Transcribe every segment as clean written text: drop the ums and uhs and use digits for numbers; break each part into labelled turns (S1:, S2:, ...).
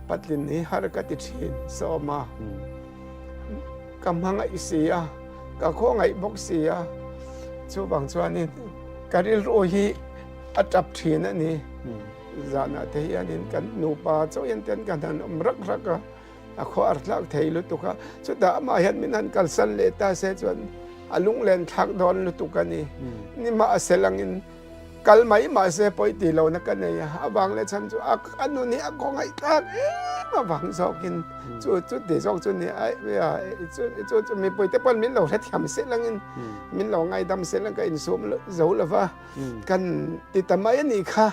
S1: ปัดลินนี้ฮาร์กติชินโซมากำหังไอเสียกะโค้งไอบกเสียชูบางชวนนี่การิลโรฮีอัจับทีนั่นนี่จานาเทียนินกันนูปาโจยันเตียนกันนันรักก็ขออัดลักเทียลุตุกะสุดท้ายมาเห็นมินันกัลสันเลต้าเซจวนอลุงเลนทักดอนลุตุกันนี่มาเสลังอินกัลไม่มาเสพอยตีเรานักกันเนี่ยบางเลชันจูอันนู้นนี่ก็ไงตักมาบางสองกินจุดที่สองจุดนี้ไอ้เวลาจุดมีปอยแต่ปนมินเราเฮ็ดทำเสลังอินมินเราไงดำเสลังก็อินซูมจะหูละว่ากันติดตามมาอันนี้ค่ะ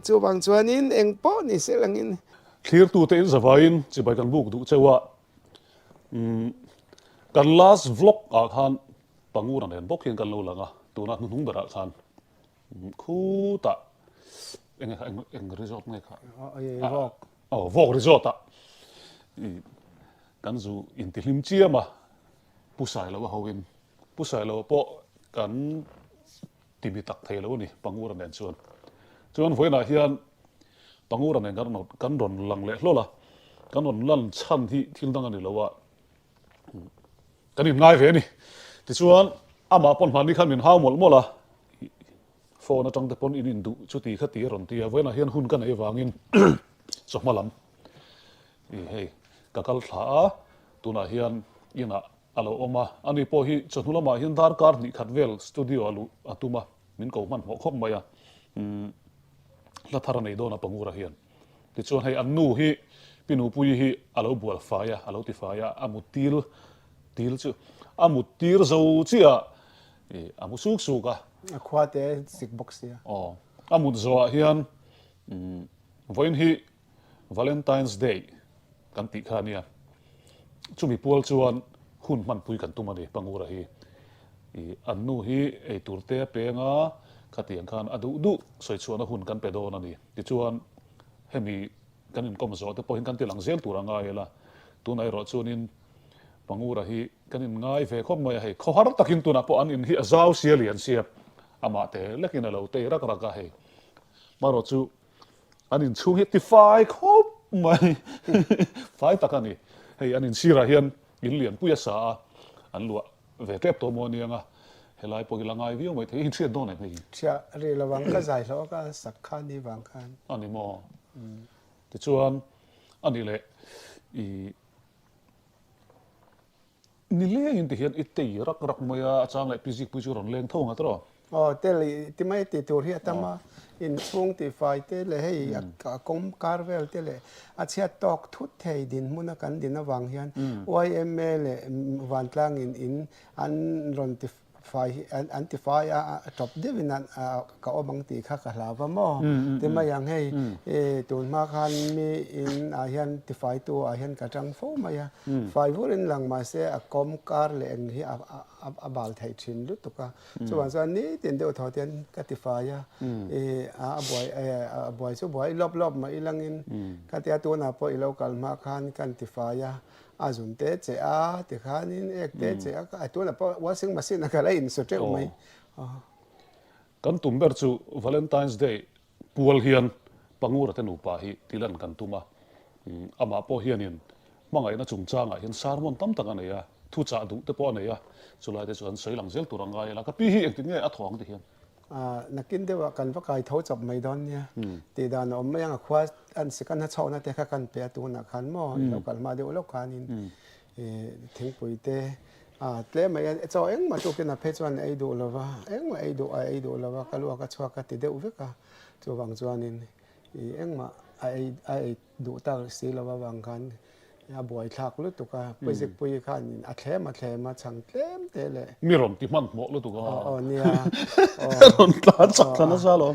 S1: จูบางชวนนี้เองป้อนี่เสลังอิน
S2: เคลียร์ตัวเต็นสบายน์จะไปกันบุกดูเจ้าว่ากัน last vlog อาคารปังอูรันเห็นบอกเห็นกันรู้ละงะตัวนั้นนุ่งบาร์คานคู่ตะเอ็งรีสอร์ทไงครับvlogรีสอร์ทอะกันจูอินทิลิมเชียมาผู้ชายแล้วว่าเขาเป็นผู้ชายแล้วเพราะกันทีมีตักเทแล้วนี่ปังอูรันเห็นชวนฝอยนาเฮียนปังอูรันเห็นกันโดนลังเละโลละกันโดนลั่นชั้นที่ตั้งกันอยู่แล้วว่ากันนี่ง่ายเว้ยนี่ที่ชวนอามาปนพันนี่ขันมินห้าวหมดละโฟนจังแต่ปนอินดูชุติขตีรอนตีเว้ยนะเฮียนหุ่นกันไอ้วางินสกมาลำเฮ้ยกัลท้าตัวน่ะเฮียนยินะอาลูออกมาอันนี้พอฮีจนหุ่นละมาเฮียนดาร์การ์นี่ขัดเวลสตูดิโออาลูอัตุมามินเก่ามันหัวคบมาyaละทารในโดนปังอูระเฮียนที่ชวนให้อันนู้ฮีปินูปุยฮีอาลูบัวฟ้ายอาลูติฟ้ายอามุติลจูอามุตีร์เจ้าเชี่ยอามุสุกะ
S1: ควาเตสิกบ็อกซ์เนี่ย
S2: อามุดเจ้าเฮียนวันฮี Valentine's Day กันติขานี่ชุมีพัวชวนหุ่นมันปุยกันตุมาดิปังอูระฮีอันนู้ฮีไอตัวเตะเปงะขัดเตียงขันอดูสวยชวนหุ่นกันเปโดนั่นนี่ที่ชวนให้มีกันอินคอมโซแต่พอเห็นกันที่หลังเซลตัวง่ายละตัวไหนรอชวนินปังอูระฮีกันง่ายเฟคอมมาให้เขาหาตักินตัวนับอันอินฮีเจ้าเสียเหรียญเสียอามาเตะเล็กอินเราเตะรักให้มารอจูอันอินชูฮิตที่ไฟครบไม่ไฟตักันนี่ให้อันอินซีระเฮียนอินเหรียญปุยสาอันลัวเวเก็บตัวโมเนียงะเฮลัยพอกินละง่ายวิวไม่ถึงอินเสียโดนไหน
S1: เชื่อเรื่องระวังก็ใจแล้วก็สักขันดีบางขัน
S2: อันนี้มอแต่ชวนอันนี้เลยนี่เลี้ยงที่เห็นอิตตีรักมวยอาจารย์เลยพิจิตรพิจูรอนเลี้ยงท่งอ่ะตลอด
S1: เตลี่ที่ไม่ติดตัวที่ตั้งมาอินช่วงที่ไฟเตลี่ให้กรมการเวลเตลี่อาเชียตอกทุดเทดินมุนกันดินวังเฮียนYMLวันกลางอินอันรอนที่ไฟอันที่ไฟจบเดวินันก็เอาบางทีข้าก็ลาวมอแต่มาอย่างให้ตัวมาคันมีอินอาเฮียนที่ไฟตัวอาเฮียนกระจังฟูมาอย่างไฟวุ้นหลังมาเสียกรมการเลยที่บาลไทยชินรู้ตุกะส่วนส่วนนี้เตียนเดียวทอเตียนกัติไฟบ่อยบ่อยรอบมาอีหลังอินกัติตัวน่ะพออีเรากัลมาคันกันติไฟอาจุนเตะเจ้าติขานินเอกเตะเจ้าไอตัวน่ะพอว่าซึ่งมาสิ่งนักอะไรอินสุดเจ้าไหม
S2: กันตุ่มเบอร์จู Valentine's Day ปัวเฮียนปังอูระเทนูปาฮีที่เล่นกันตุ่มอามาพอเฮียนินมังไงน่าจุงจ้างเฮียนสารมันตั้มตั้งกันเนี่ยทุจาดุแต่พอเนี่ยสุดท้ายจะชวนใส่หลังเซลตัวรังไงแล้วก็ปีฮีเองถึงเนี่ยอัดท้องที่เฮียน
S1: นักกินเดียวกันว่าการทจับไม่ดอนเนี่ยตีดานอมไม่ยังคว้าอันสิกันนัดเช่านะแต่กันเปียตัวนักขันหม้อเรากันมาเดี๋ยวเราขันนินทิ้งปุ๋ยเตะเลี้ยไม่เจ้าเอ็งมาตัวกินเพชรวันไอดูแล้วว่าเอ็งมาไอดูแล้วว่าก็รู้ว่าก็ชัวก็ติดเดียววิกะตัวบางส่วนนินเอ็งมาไอดูตาสีแล้วว่าบางคันบ่อยทักลุตุกะไปสิปุยขันอาแคมาช่างเต็มเตะเลย
S2: มีรอนที่มันหมดลุตุกะ
S1: เนี่ย
S2: รอนตาจักทันซะหรอ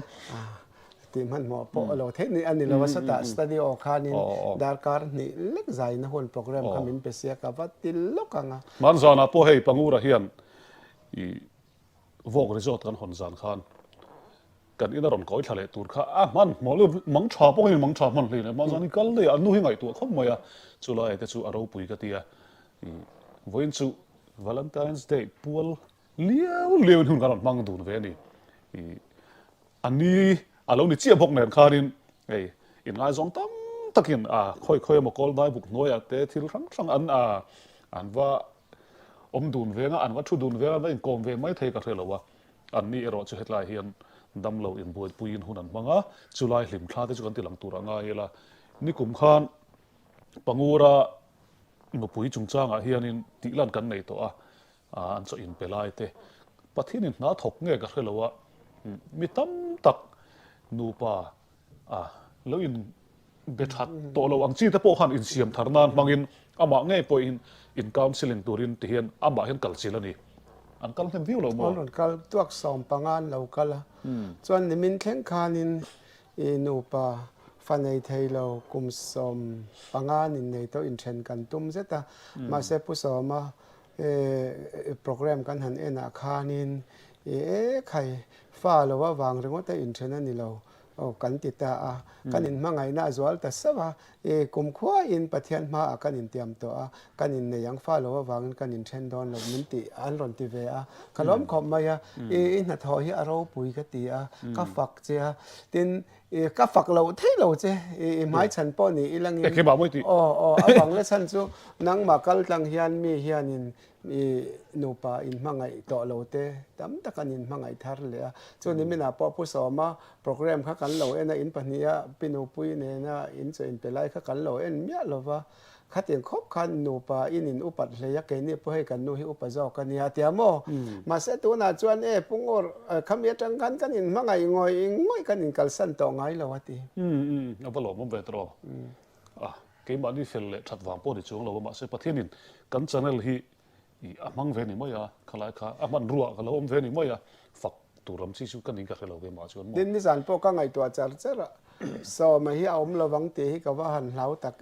S1: ที่มันหมดพอเราเทคนิคอันนี้เราว่าสตูดิโอคันนี้ดาร์การ์นี่เล็กใจนะคนโปรแกรมคำมินเปเซียกับว่าติลลกังอ่ะ
S2: มันจะน่าพอให้ปังอูระเฮียนวอกรีสอร์ทกันหอนจานขันกันอินารอนก้อยทะเลตูร์ข้ามันหมอเลยมังชาพวกนี้มังชามันเลยนะมันจะนี่กันเลยอันนู้นยังไงตัวเขาไม่อะจุฬาแต่จู่อารมณ์ปุยกันที่วันจู่ Valentine's Day ปัวเลี้ยวหุ่นกันมังดูนเวนี่อันนี้อารมณ์นี่เจี๊ยบพกเนี่ยคารินอินไงสองตั้ม takin khoi ma kol dai buk noya te thil rang an wa om dun venga an wa thu dun venga na in kom ve mai thei ka thelo an ni ero chu hetlai hian dam lo in boy puin hunan manga chulai hlim thla te chu kan ti lang tura nga yela ni kum khan pangura mo pui chung changa hianin ti lan kan nei to an cho in pelai te pathin in na thok nge ka hrelowa mi tam tak nupa lo in bethat to lo ang chi te po khan in siam tharnan mangin ama nge po in counseling turin ti hian ama hian kalchilani an kal hem viu lo mo
S1: on kal tuak som pangan lo kala chuan nimin thleng khanin nu pa fanei thailo kum som pangan in nei to in then kan tum zeta ma se pu soma program kan han ena khanin khai fa lo wa wang rengo ta in then ani lo kan ti ta kan in mangai na zwal ta sawa kum khwa in pathian ma kan in tiam to kan in ne yang fa lo wa wang kan in then don lo min ti an ron ti ve khalom khom ma ya in na tho hi aro pui ka ti ka fak che tin ka fak lo thei lo che mai chan po ni ilang
S2: ke ba moi ti
S1: awang le chan chu nang ma kal tlang hian mi hian in nupa in mangai to lo te tam takan in mangai thar le chu ni mina po pu so ma program kha kan lo ena in pania pinu pui ne na in che in pelai kha kan lo en mia lo wa khatien khop khan nupa in upat le ya ke ni po he kan nu hi upazo kan ya tiamo ma se tu na chuan pungor khamia tang kan in mangai ngoi kan in kalsan to ngai lo ati
S2: avalo mo vetro ke ma ni fel le that wang po ni chung lo ma se pathinin kan channel hi amang ve ni moya khalai kha aman ruwa khala om ve ni moya fak turam chi chu kan in ka khelo ve ma chuan mo
S1: din ni san po ka ngai to char so ma hi om lo wang te hi ka wa han hlau tak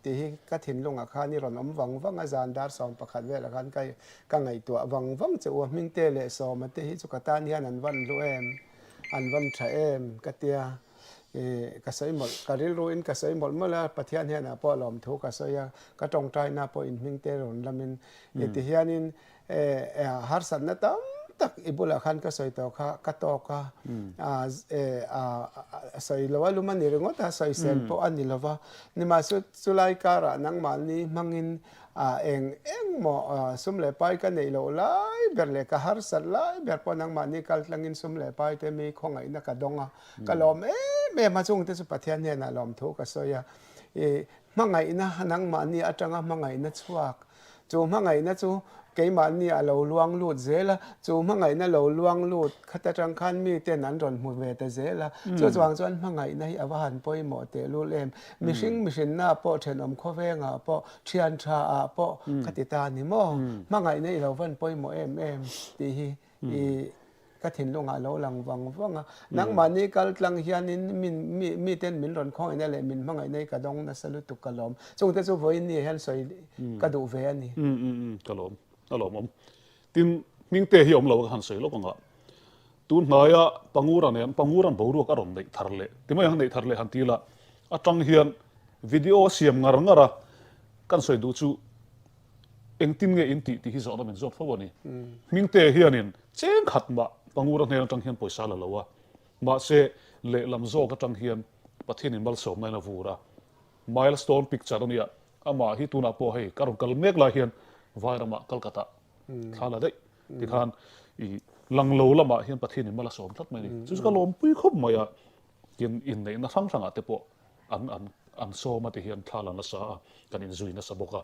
S1: te hi ka thin lunga kha ni ron om wang a zan dar som pakhat ve la kan kai ka ngai to wang che wa ming te le so ma te hi chu ka tan hian an van lu an van tha ka tia ka sai mol ka ril ru in ka sai mol mala pathian hian a po lom thu ka so ya ka tong trai na po in ming te ron lamin ti hianin har san na tam tak ibula khan ka soi to kha ka to ka soi lawa luman ni rengo ta soi sel po ani lawa ni ma su sulai kara nang mal ni mangin eng mo sumle pai ka nei lo lai berle ka har sat lai ber po nang ma ni kal tlangin sumle pai te mi khongai na ka donga ka lom me ma chung te su pathian ne na lom thu ka soya mangai na nang ma ni atanga mangai na chuak chu mangai na chu ke ma ni a lo luang lut zela chu mangai na lo luang lut khata tang khan mi te nan ron mu ve ta zela chu chuang chuan mangai na hi awan poi mo te lu lem mishin na po thenom kho venga po thian tha a po khatita ni mo mangai na lo van poi mo ti hi ka thin lunga lo lang wang nang mani kal tlang hianin mi ten min ron khoi na le min mangai nei ka dong na salu tu kalom chung te chu voi ni hel soi ka du ve ani
S2: kalom om tin ming te hi om lo han sei lo nga tun hnaya panguran boru ka ron nei tharle timai han nei tharle han tila atang hian video siam ngara kan soi du chu engtin nge in ti hi zo na men zo phawani ming te hianin cheng khat ma panguran ne tang hian poisa la lawa ma se le lam zo ka tang hian pathin in bal som na vura milestone picture ania ama hi tuna po hei karun kal mek la hian vairama kolkata thala dei ti khan I langlo lama hian pathin in mala som thlat mai ni chu ka lom pui khop maya tin in nei na sang sanga te po an so ma te hian thala na sa kan in zui na sa boka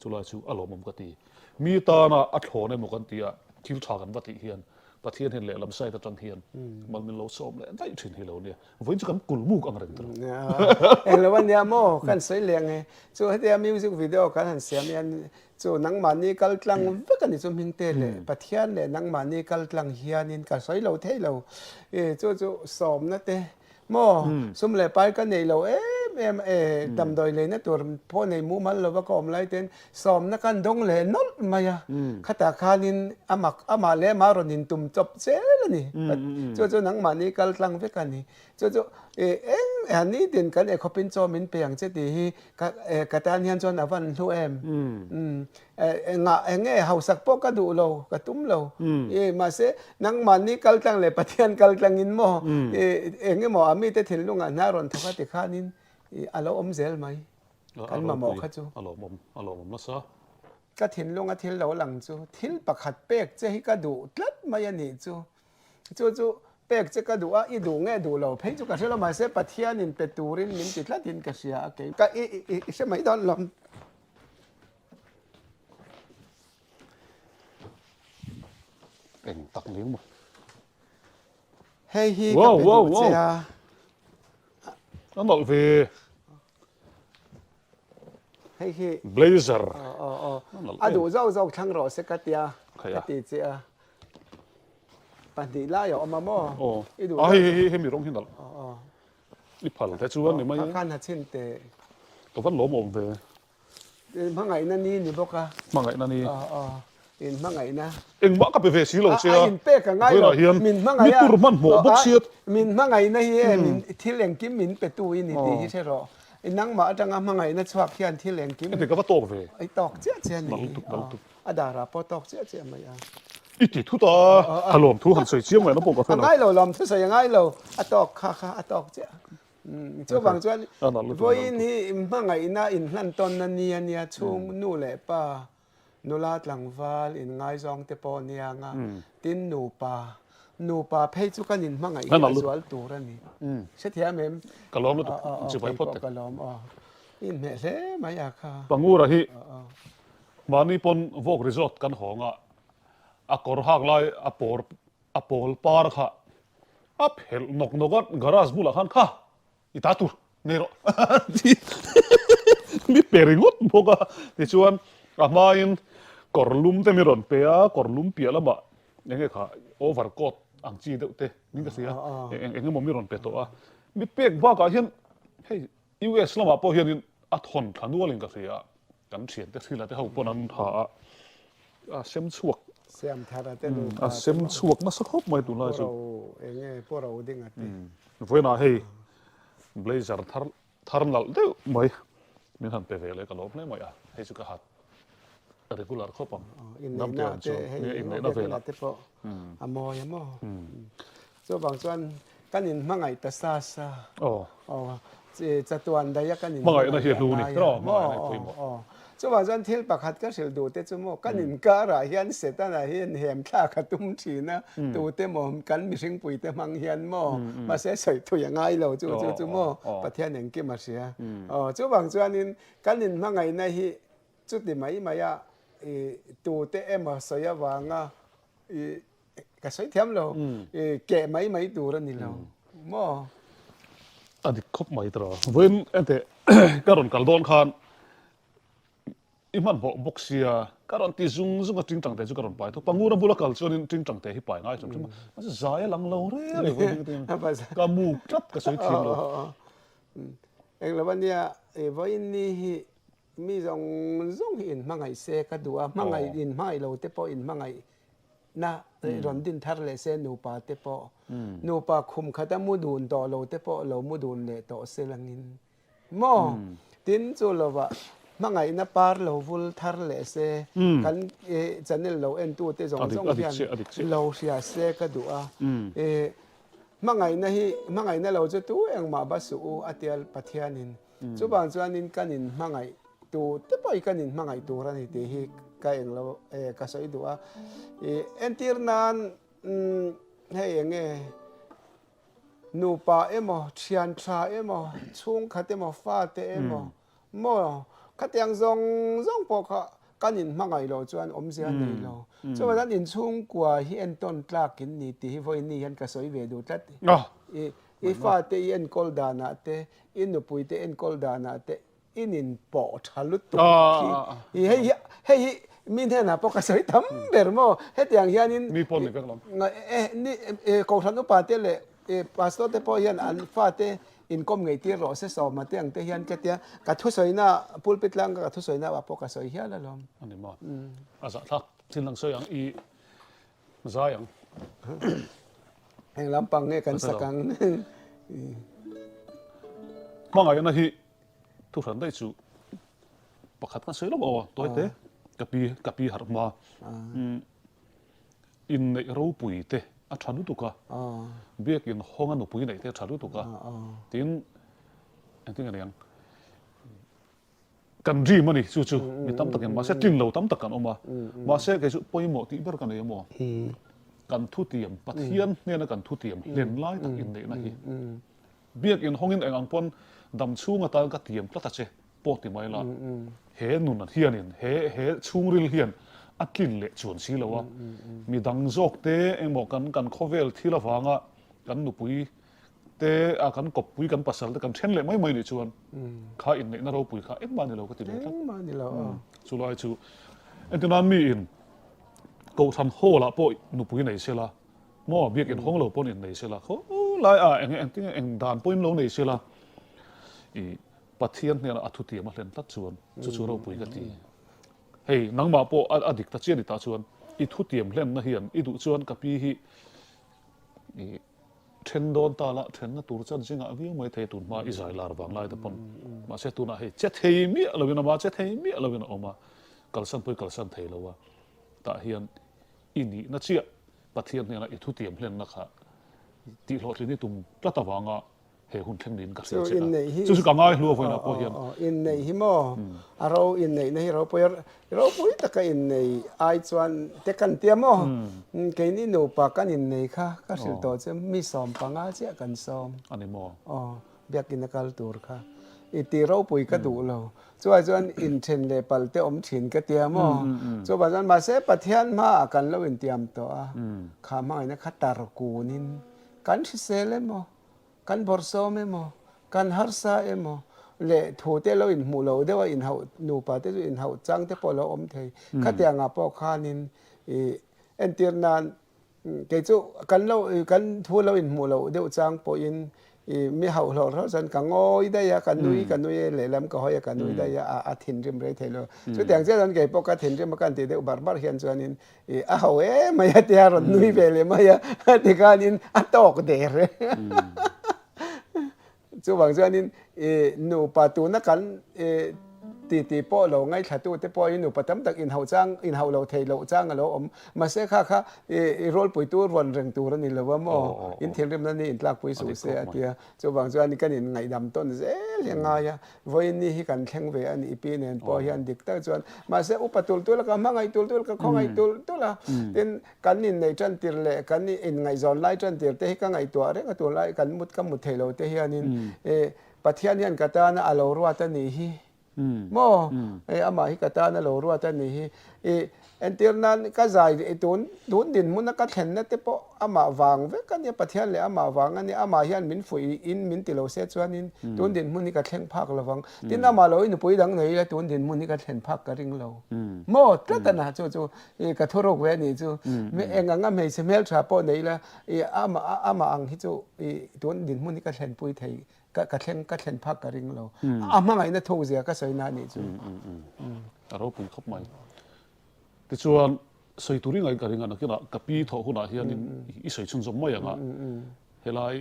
S2: chulai chu alomom ka ti mi ta na a thlone mo kan tia thil tha kan wati hian pathian hin le lam sai ta tang hian mal min lo som le dai thin hi lo ne voin chu kan kulmuk ang reng tro
S1: lo wan ya mo kan sei leng chu hetia music video kan han siam yan chu nang mani kal tlang ve kan ni chu ming te le pathian le nang mani kal tlang hianin ka soi lo thei lo chu som na te mo sum le pai kan nei lo dam doi le na tur po nei mu mal lo wa kom lai ten som na kan dong le nol maya khata khanin ama le ma ronin tum chop che la ni chu nang mani kal tlang ve kan ni chu ani tin kan khopin cho min peang che ti hi ka tan hian chon awan thu nga enge hausak po ka du lo ka tum lo ma se nang mani kal tlang le pathian kal tlang in mo enge mo ami te thil lunga na ron thaka ti khanin อะเราอมเซลไหมกันมาหมอกเขาจู
S2: อารมณ์มาซะ
S1: ก็ทิ้นลงก็ทิ้นเราหลังจูทิ้นประคัดเป๊กเจะให้กระดูลัดมายันนี่จูเป๊กจะกระดูอีดูแง่ดูเราเพ่งจูกระเชเรามาเสปะเทียนินเปตูรินมินติดลัดดินกระเสียโอเคก็ใช่ไหมตอนลม
S2: เอ็งตักเลี้ยงมั้ง
S1: เฮ้ยฮี
S2: ว้า
S1: ก็
S2: ว
S1: ไป
S2: ว้าว
S1: ดู
S2: ว้าว
S1: เสีย
S2: นั่นหน่อยเว
S1: เฮ้ยฮี
S2: เบลเซอร์
S1: ดูเจ้าทั้งรอเสกตีย
S2: ใครอะ
S1: กตีเจียปันติล่าอยู่เอามาหม้อ
S2: โอ้
S1: อีดู
S2: ให้มีร้องหินดอลอีพัลแต่ชวนนี่ไม่
S1: ข้าหัดชินเต
S2: ตัวฟันหลมอมเว
S1: มังไงนั่นนี่นี่บอกอะ
S2: มังไงนั่นนี่
S1: อินมังไงนะ
S2: เอ็งบ้ากับไปเวสีเราเชีย
S1: อินเป๊กกันง่าย
S2: เวลาเฮียน
S1: มินมังไง
S2: นี่ตุรมันหมอบุกเชียด
S1: มินมังไงนะเฮียมินที่เหลงกิมมินเปตูอินนี่ใช่หรอไอ้นังมาจังมังไงนะชอบเฮียนที่เหลงกิม
S2: เอ็งก็ว่าโตเว
S1: ไอ้ตอกเจี๊ยเจี๊ยนี่อะดาราพอตอกเจี๊ยเจี๊ยมาอ่ะ
S2: อีติทุตาถล่มทุหันใส่เชียงไว้นะผมก็เท่านั้น
S1: ง่ายเราลำทุกสิ่งง่ายเราอะตอกค่ะอะตอกเจี๊ยเจ้าบางส่วนพออินนี่มังไงนะอินนั่นตอนนั้นเนี่ยช่วงนู่นแหละป้านูลาดหลังฟ้าอินง่ายซองเตปอเนี่ยงะตินนูปาเพจุกันอินมังไงอินสวลตัวนี่เสียเมม
S2: ก็ล้อมแล้วจะไปพดแต่
S1: ก็ล้อมอินเมเล่ไม่อยากค่ะ
S2: ปังงูระหิมานี่ปนวอกรีสอร์ทกันของอะกอร์ฮักไลอะปอลปาร์ค่ะอะเพลนกก็กราสบุลขันค่ะอีตาตูเนโรมีเปริงุดบอกว่าที่ชวนอะมาอินกอร์ลุมเตมิรอนเปียกอร์ลุมเปียละบะยังไงค่ะโอเวอร์โคตอังจีเดเตนี่ก็เสียเอ็งก็มิรอนเปตัวมีเปียกว่าก็เห็นเฮ้ยยูเอสละมาพอเห็นอัทอนทันวัวลิงก็เสียกันเฉียนแต่ที่ละที่เขาปนันหาเซมชวก
S1: เสียมทาราเตนู
S2: เซมชวกมาสักครบไม่ตุนเลย
S1: เราเองพวกเราดิ้งอ่ะ
S2: เว้ยนะเฮ้ยเบลเซอร์ทาร์นัลเดี๋ยวไม่มีทันเปเวเลยก็ลบเลยไม่ให้สุขหัดregular ครบปั๊ม
S1: อิน
S2: น้ำเดือด
S1: เจ
S2: ชัว
S1: ให้
S2: อิน
S1: เน
S2: ในเวลา
S1: เตปอามอยมอส่วนบางส่วนกันอินมังไงตาซาซา
S2: โอ้
S1: จะตัวอันใดกันอิน
S2: มังไงนะเฮียรู้นี่ก็มังไงคุยหมด
S1: ส่วนบางส่วนที่ประคัดก็เสียดูเตจมูกกันอินการะเฮียนเสตันเฮียนเหียมท่าขัดตุ้มชีนะตัวเตมอมกันมีสิ่งปุ๋ยเตมังเฮียนมอมาเสียใส่ตัวอย่างไงเราจู่มอประเทศอย่างกี่มาเสียส่วนบางส่วนนี้กันอินมังไงนะฮีจุดที่ไม่มาอะตัวเตเอ็มสยาวางอ่ะก็สวยเทียมเราแก่ไม่ตัวนี่เรามอ
S2: อันนี้ครบไม่ตรอเว้นเอ็นเตการอนกัลดอนคานอีมันบอกบุกเสียการอนที่ซุงก็จริงจังแต่จุการอนไปทุกปังงูนบุลกัลชวนจริงจังแต่ที่ไปง่ายจนมันจะจ่ายหลังเราเรื่อยเว้ยกามูจับก็สวยทีมเรา
S1: เองแล้ววันเนี้ยวันนี้มีส่งอินมังไงเสกดูอ่ะมังไงอินไม่เราเตปออินมังไงนะรอนดินทาร์เลเซนูปาเตปอนูปาคุมขัดมุดูนต่อเราเตปอเรามุดูนเลต่อเซลังอินมอตินจูเราว่ามังไงนะปาร์เราวุลทาร์เลเซกันจันนี่เราเอ็นตัวเตจงส่งเพียนเราเสียเสกดูอ่ะมังไงนะเราจะตัวเองมาบัสูอัติลปัทยานินจุบางส่วนนินกันนินมังไงตัวเตปอยกันนินมังไงตัวรันเตหิก็เองเราก็สอยดูอ่ะเอ็นทีร์นันให้เองนูปามอเชียนชามอช่วงขัดมอฟาเตมอมอขัดยังซงปอกกันนินมังไงเราจวนอมเสียในเราจวนนั้นนินช่วงกว่าที่เอ็นต้นกลากินนี่ที่วันนี้ยันก็สอยเวดูตัดอีฟ้าเตเอ็นกอลดานาเตอินนุปุยเตเอ็นกอลดานาเตอินินปอทะลุตุกให้มีเท่านั้นปกติทำเบอร์โมให้ที่อย่างนี้
S2: มีปนอีกแล้ว
S1: นี่กองทัพนุปาเตเลพาสโตเตปอยันอันฟ้าเตอินคอมไงที่รอเสสอมาเตยังเตยันแค่เตียกัทุสอยน่าพูดปิดลังกัทุสอยน่าว่าปกติเฮียละล้อม
S2: อันนี้มาอาจจะทักทิ้งหลังเสียงอีใจยัง
S1: แห่งลำปังเนี่ยกันสักครั้ง
S2: มังไงนะฮีทุกท่านได้จูประคัดกันเสียแล้วบ่ตัวเตะกับปีหัดมาอินในรูปุยเตะอัฐานุตุกะเบียกินห้องอันปุยไหนเตะอัฐานุตุกะทีน อันที่อะไรยังกันรีมันนี่จู่ๆมีตั้มตะกันมาเสกินเราตั้มตะกันออกมาเสกไอ้จู่ปอยหมอที่เบอร์กันเลยหมอกันทุเตียมปัทเทียนเนี่ยนะกันทุเตียมเล่นไล่ตักอินเดนะฮีเบียกอินห้องอินเองอังปนดำชูงตากัดเตียมพระตัดเชปอติไม่ละเฮนุนเฮียนินเฮชูงริลเฮียนอักกินเละชวนซีแล้ววะมีดังจอกเตเองบอกกันโคเวลที่ละฟังอ่ะกันหนุปุยเตอากันกบปุยกันปัสสาวะกันเช่นเลยไม่นี่ชวนข้าอินเนี่ยน่าเราปุยข้าเอ็มบ้านเราก็ติดเลยครับ
S1: มานี่เรา
S2: สุดท้ายจู่เอ็นที่นั้นมีอินกูทำโหละปอยหนุปุยไหนเสียละมอเบียกอินห้องเราปอยไหนเสียละเขาไล่เอ็งที่เอ็งด่านปอยเราไหนเสียละอีปัทเทียนเนี่ยอัตุเตียมาเล่นตัดชวนเราปุยกันทีเฮ้ยนังมาปออดิกตัดเชียดิตาชวนอีทุเตียมเล่นนะเฮียนอีดุชวนกับพี่ฮีเทรนโดนตาละเทรนน่ะตูร์จันจิงอ่ะวิวไม่เทตุนมาอิสราเอลบางไล่แต่ปนมาเสตุนอ่ะเฮ้ยเจ็ดเฮมีอะไรวินะมาเจ็ดเฮมีอะไรวินะออกมากัลสันไปกัลสันเทแล้วว่าแต่เฮียนอินี่น่ะเชี่ยปัทเทียนเนี่ยนะอีทุเตียมเล่นนะคะตีหลอดเลยนี่ตุ้มรัตวางอ่ะเฮ้ยหุ่นเท่งดินกับเสียเจ้าจู่ๆก็ง่ายรัวไฟนะพอเฮียน
S1: อินในหิมอเราอินในเราไปตะกันอินในไอจวนเตกันเตียมแค่นี้หนูปากกันอินในค่ะก็สิตัวจะมีซ้อมปังอาเจกันซ้อม
S2: อันนี้มอ
S1: เบียกินกัลตัวค่ะอีตีเราปุยก็ดูเราจวนอินเทนเลปัลเตอมถินก็เตียมจวนบันมาเสปะเทียนมากันแล้วอินเตียมตัวข้ามาไอ้นะขัดตารกูนินกันที่เซเลมกันบอร์โซเมโมกันฮาร์ซาเอโมเละถูเตเราอินมูเราเดว่าอินเฮาหนูปาเตอินเฮาจังเตปอเราอมเทขัดยังอ่ะปอขานินเอ็นเตียนนานเกจูกันเรากันทูเราอินมูเราเดวจังปออินมีเฮาเราสันกังโอยได้ยากันนุยเละลำก็หอยกันนุยได้ยาอาทินริมไรเทโลสุดอย่างเช่นเกปอกาทินริมกันตีเดวบาร์บาร์เฮียนจวนินเฮาไม่ยาเตียรนุยเปเลยไม่ยาติกานินอัตอกเดรจู่บางส่วนนี้หนูปัตูนักกันตีป้อเราไงขัดตัวแต่ป้อหนูปัตตามตักอินเฮาจังอินเฮาเราเทเราจังเรามาเสกค่ะโรลปุยตัววันเริงตัวนี่เราว่ามั่วอินเทอร์เน็ตนั่นนี่อินลักปุยสูเสียเดียจู่บางส่วนนี้กันอินไงดำต้นเอ๊ะยังไงอะวันนี้ที่กันแข่งเวอันนี้ปีนี้ป้อยันดิกแต่ส่วนมาเสกอุปตุลตัวแล้วก็มาไงตัวแล้วก็ข้องไงตัวละเป็นกันนี่ในจันทิร์เล่กันนี่อินไงจอนไล่จันทิร์เตะกันไงตัวเรื่องตัวไล่กันมุดกันมุดเทเราเตะยันนี่ปัทยานีนกตานะอารรัวตันนี่ฮีโมอามาฮิกตานะโลรัวตันนี่ฮีเอ็นเตียนันก็ใจตุนดินมุนก็เห็นนะเตปอามาวางเวกันเนี่ยปัทยาเลยอามาวางอันนี้อามาฮิอันมินฟุยอินมินติโลเซชวานินตุนดินมุนนี่ก็เห็นพักระวังดินอามาโลอินปุยดังไหนละตุนดินมุนนี่ก็เห็นพักกระริงเราโมตระตันหาจู่กระทุรกเวนี่จู่ไม่เองงั้นไม่เสมลชาปอไหนละอามาอังฮิจู่ตุนดินมุนนี่ก็เห็นปุยไทยก็เห็นพักกระริงเราอามาไงนะทูเสียก็สวยนานี่จู่
S2: เราปุยครบไหมแต่ชวนใส่ตุริงไงกันงั้นนะคือนะกับปีทอหุ่นอะไรนี่อีใส่ชุนสมไม่ยังอ่ะเฮลัย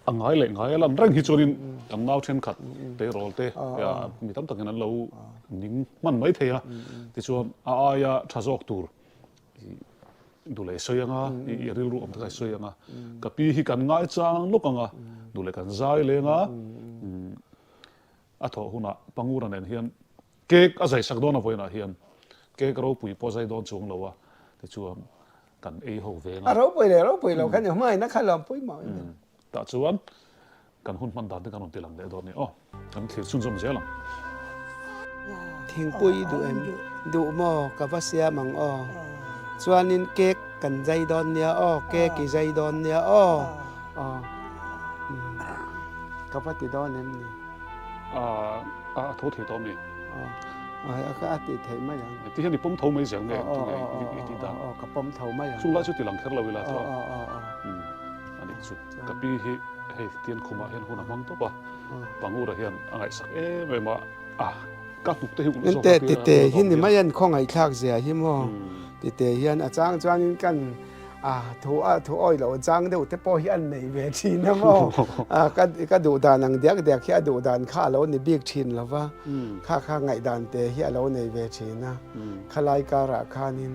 S2: อังไงเลยไงลำเร่งฮิจนินอังนาวเช่นขัดเตะโรลเตะมีตั้งแต่งั้นเรานิ่งมันไม่เทียแต่ชวนอายาทาจอกตูร์ดูเลยสวยงาอีริลรูอมตะไคสวยงากับปีฮิกันง่ายจังลูกงาดูเลยกันใจเลยงาอัทอหุ่นอ่ะปังอูรันเฮียนเก๊กอาศัยสักโดนเอาไว้นะเฮียนเกกเราปุ๋ยพอใจโดนช่วงเราอะแต่ช่วงกันหัวเวง
S1: เราปุ๋ยเราแค่ยังไม่นักข่าวเราปุ๋ยหมอ
S2: แต่ช่วงกันหุ่นมันดันที่กันหุ่นตีหลังเดดอนนี่อ๋อกันถือชุ่มชุ่มเสียหลัง
S1: ทิ้งปุ๋ยดูหม้อกับว่าเสียมังอ๋อส่วนนี้เก๊กกันใจโดนเนี่ยอ๋อเก๊กใจโดนเนี่ยอ๋อกับว่าตีโดนนี่
S2: โทษทีตอมนี่
S1: ก็อาทิตย์เท่าไหร่ยัง
S2: ที่เห็นนี่ปุ่มเท่าไม่เสียงเนี่ยที่ดัง
S1: กับปุ่มเท่าไหร่ยัง
S2: สุดท้ายชุดตีหลังแค่เราเวลาเท่าอันนี้สุดกับปีเฮ้ยเตียนคุมาเห็นหุ่นมังตัวปะบางอูระเห็นอะไรสักไม่มากัดตุกเตะหุ่น
S1: แต่หินนี่ไม่ยันคงไอ้คลากเสียหิมอ๋อแต่ยันอาจารย์จวนกันถูอ้อยเราจังเดี๋ยวแต่พอเห็นในเวทีนะมั้งก็ดูดานังเด็กแค่ดูดานข้าเราในบิ๊กชินแล้วว่าข้าไงดานเตะเห็นเราในเวทีนะข้าไล่การะข้านิน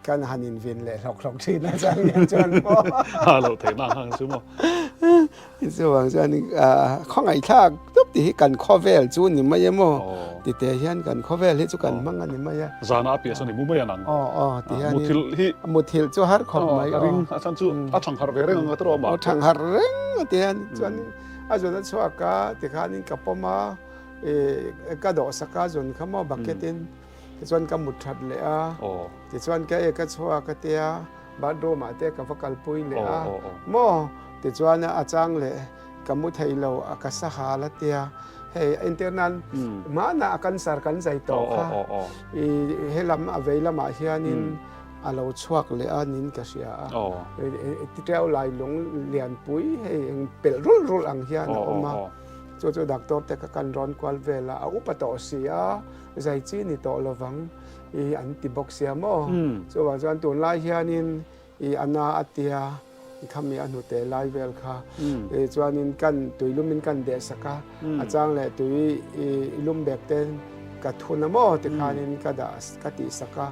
S1: kan hanin vin le lok thin na chang yan chuan mo
S2: เราเทน่าห้างซื้อมา
S1: chuan chuan khong ai thak tup ti kan khovel chu ni mai mo ti te hian kan khovel hi chu kan mang ani mai ya
S2: ซานาเปียสนิมุไม่ยันัง
S1: ti hian
S2: มุทิลฮิ
S1: muthil chu har khom mai
S2: ริงอาจารย์จูอาชังฮาร์เวเรงตัวมา
S1: thang har reng ti hian chuan a chuan chuaka ti khanin kapoma ka do saka zon khamo bucketin chuan ka muthat le a
S2: โอ้
S1: ti chuan ka ka chua ka tia ba do ma te ka vakal pui le a
S2: Oh.
S1: mo ti chuan a chang le ka mu thei lo a ka sa ha la tia he internal ma na akan sar kan zai to
S2: โอ้
S1: kha
S2: โอ้โอ้
S1: he lam aveila ma hianin a lo chuak le a nin ka sia a
S2: โอ้
S1: ti treo lai long lian pui he pel rul ang hian a
S2: โอ้
S1: oma chu doctor te ka kan ron kwal vela a upato sia zai chi ni to lovang anti box sia mo so wa chuan tun lai hianin ana atia khami anu te lai vel kha chuanin kan tuilumin kan de saka achang le tui ilum bek ten ka thuna mo te khanin ka da ka ti saka